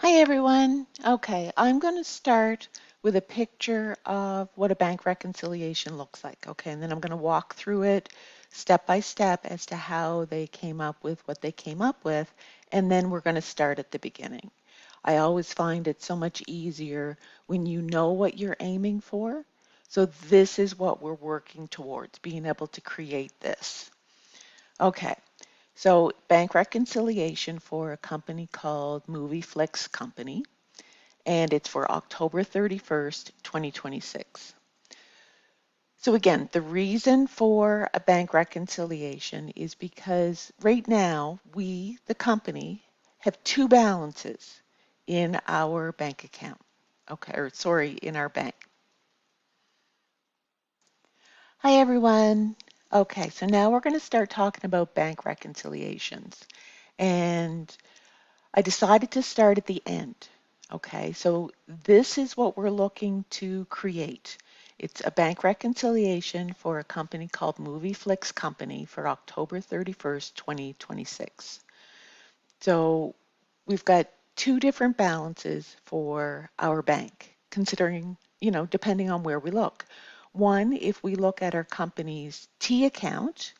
Hi everyone. Okay, I'm going to start with a picture of what a bank reconciliation looks like. Okay, and then I'm going to walk through it step by step as to how they came up with what they came up with, and then we're going to start at the beginning. I always find it so much easier when you know what you're aiming for. So this is what we're working towards, being able to create this. Okay, so bank reconciliation for a company called MovieFlix Company, and it's for October 31st, 2026. So again, the reason for a bank reconciliation is because right now we, the company, have two balances in our bank account. Okay, or sorry, in our bank. Hi everyone. Okay, so now we're going to start talking about bank reconciliations. And I decided to start at the end. Okay, so this is what we're looking to create. It's a bank reconciliation for a company called MovieFlix Company for October 31st, 2026. So we've got two different balances for our bank, considering, depending on where we look. One, if we look at our company's T account,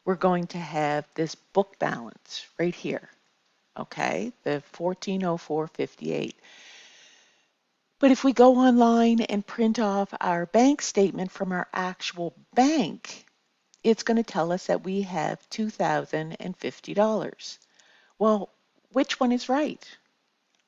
we're going to have this book balance right here. Okay, the 1404.58. But if we go online and print off our bank statement from our actual bank, it's going to tell us that we have $2,050. Well, which one is right?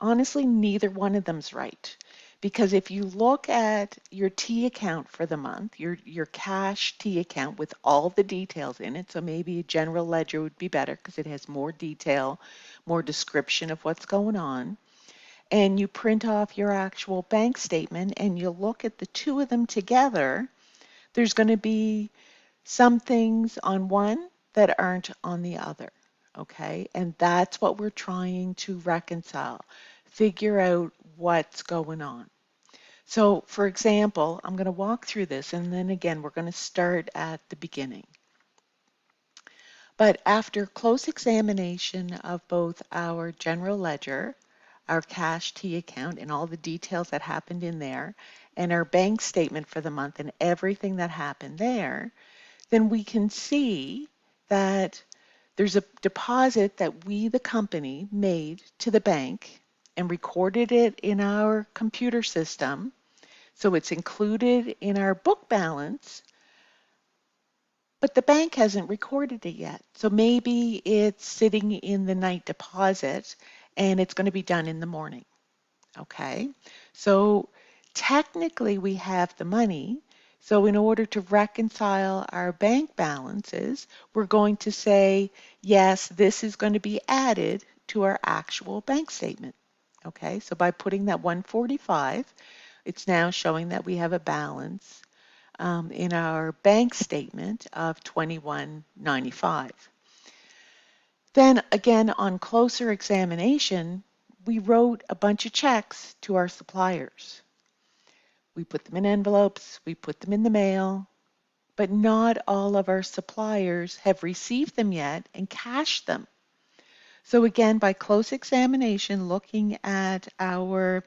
Honestly, neither one of them's right. Because if you look at your T account for the month, your cash T account with all the details in it, so maybe a general ledger would be better because it has more detail, more description of what's going on, and you print off your actual bank statement and you look at the two of them together, there's going to be some things on one that aren't on the other. Okay, and that's what we're trying to reconcile, figure out what's going on. So, for example, I'm going to walk through this and then again, we're going to start at the beginning. But after close examination of both our general ledger, our cash T account and all the details that happened in there, and our bank statement for the month and everything that happened there, then we can see that there's a deposit that we, the company, made to the bank and recorded it in our computer system. So it's included in our book balance, but the bank hasn't recorded it yet. So maybe it's sitting in the night deposit and it's going to be done in the morning. Okay. So technically we have the money. So in order to reconcile our bank balances, we're going to say, yes, this is going to be added to our actual bank statement. Okay. So by putting that 145, it's now showing that we have a balance in our bank statement of 2195. Then again, on closer examination, we wrote a bunch of checks to our suppliers. We put them in envelopes, we put them in the mail, but not all of our suppliers have received them yet and cashed them. So again, by close examination, looking at our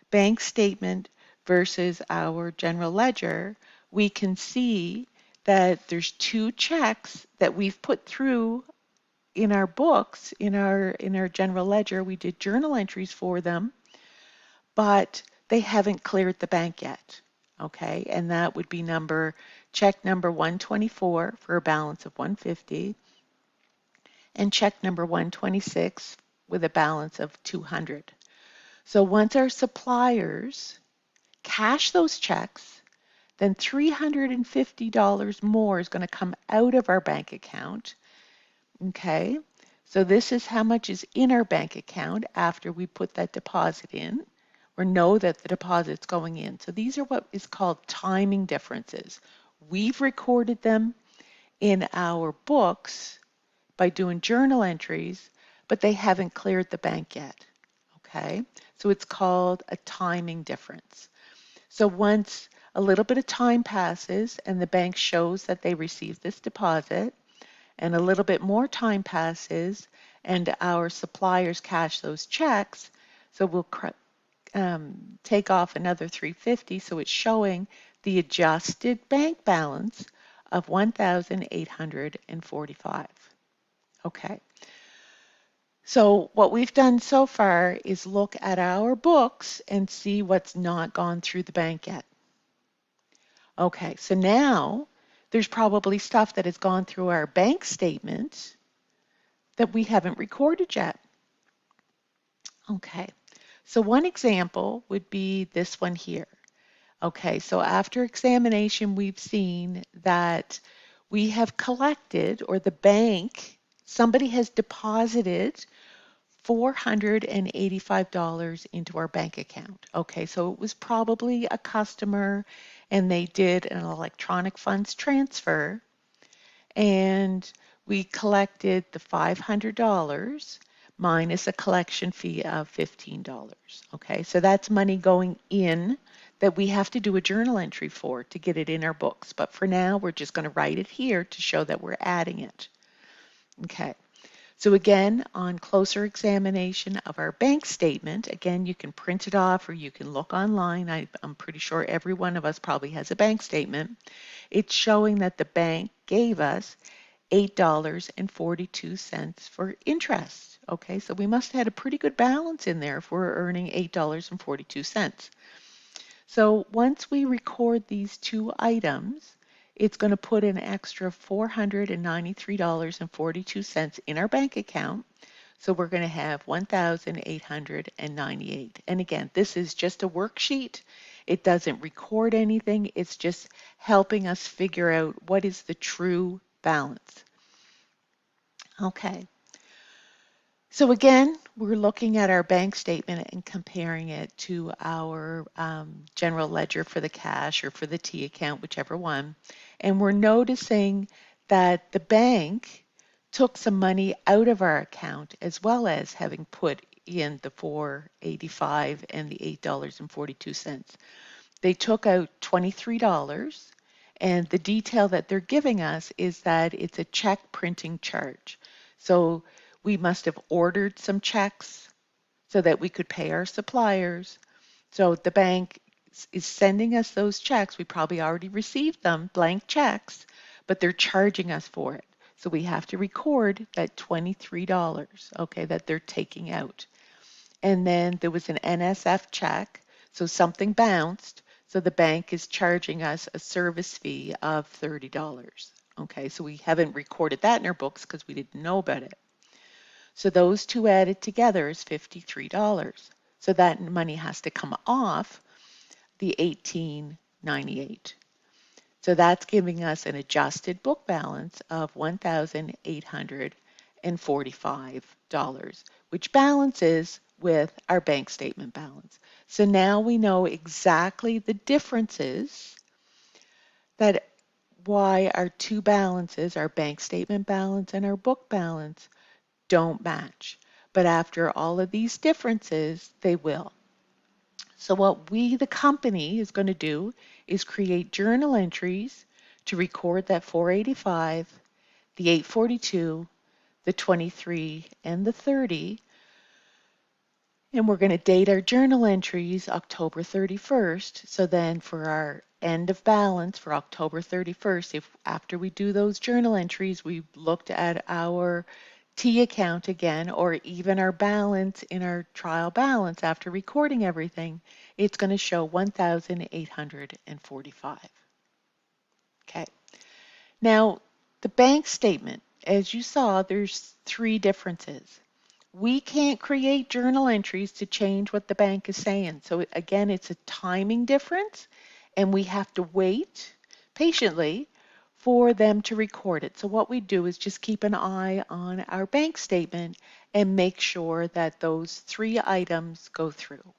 bank statement versus our general ledger, we can see that there's two checks that we've put through in our books, in our general ledger. We did journal entries for them, but they haven't cleared the bank yet. Okay, and that would be check number 124 for a balance of 150 and check number 126 with a balance of 200. So once our suppliers cash those checks, then $350 more is going to come out of our bank account. Okay, so this is how much is in our bank account after we put that deposit in or know that the deposit's going in. So these are what is called timing differences. We've recorded them in our books by doing journal entries, but they haven't cleared the bank yet. Okay, so it's called a timing difference. So once a little bit of time passes and the bank shows that they received this deposit, and a little bit more time passes and our suppliers cash those checks, So we'll take off another 350, so it's showing the adjusted bank balance of 1,845. Okay. So what we've done so far is look at our books and see what's not gone through the bank yet. Okay, so now there's probably stuff that has gone through our bank statement that we haven't recorded yet. Okay, so one example would be this one here. Okay, so after examination, we've seen that we have collected, or the bank, somebody has deposited $485 into our bank account. Okay, so it was probably a customer and they did an electronic funds transfer, and we collected the $500 minus a collection fee of $15. Okay, so that's money going in that we have to do a journal entry for to get it in our books. But for now, we're just going to write it here to show that we're adding it. Okay. So again, on closer examination of our bank statement, again, you can print it off or you can look online. I'm pretty sure every one of us probably has a bank statement. It's showing that the bank gave us $8.42 for interest. Okay, so we must have had a pretty good balance in there if we're earning $8.42. So once we record these two items, it's going to put an extra $493.42 in our bank account. So we're going to have 1,898. And again, this is just a worksheet. It doesn't record anything. It's just helping us figure out what is the true balance. Okay. So again, we're looking at our bank statement and comparing it to our general ledger for the cash or for the T account, whichever one. And we're noticing that the bank took some money out of our account as well as having put in the $485 and the $8.42. They took out $23, and the detail that they're giving us is that it's a check printing charge. So we must have ordered some checks so that we could pay our suppliers. So the bank is sending us those checks. We probably already received them, blank checks, but they're charging us for it. So we have to record that $23, okay, that they're taking out. And then there was an NSF check, so something bounced, so the bank is charging us a service fee of $30. Okay, so we haven't recorded that in our books because we didn't know about it. So those two added together is $53. So that money has to come off the $18.98. So that's giving us an adjusted book balance of $1,845, which balances with our bank statement balance. So now we know exactly the differences that why our two balances, our bank statement balance and our book balance, don't match. But after all of these differences, they will. So what we, the company, is going to do is create journal entries to record that 485, the 842, the 23, and the 30. And we're going to date our journal entries October 31st. So then for our end of balance for October 31st, if after we do those journal entries, we looked at our T account again, or even our balance in our trial balance after recording everything, it's going to show 1,845. Okay. Now, the bank statement, as you saw, there's three differences. We can't create journal entries to change what the bank is saying. So again, it's a timing difference, and we have to wait patiently for them to record it. So what we do is just keep an eye on our bank statement and make sure that those three items go through.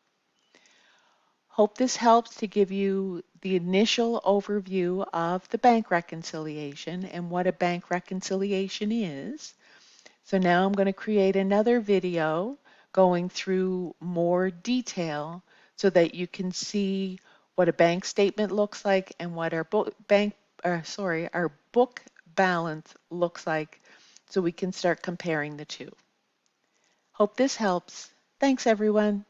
Hope this helps to give you the initial overview of the bank reconciliation and what a bank reconciliation is. So now I'm going to create another video going through more detail so that you can see what a bank statement looks like and what our book balance looks like, so we can start comparing the two. Hope this helps. Thanks, everyone.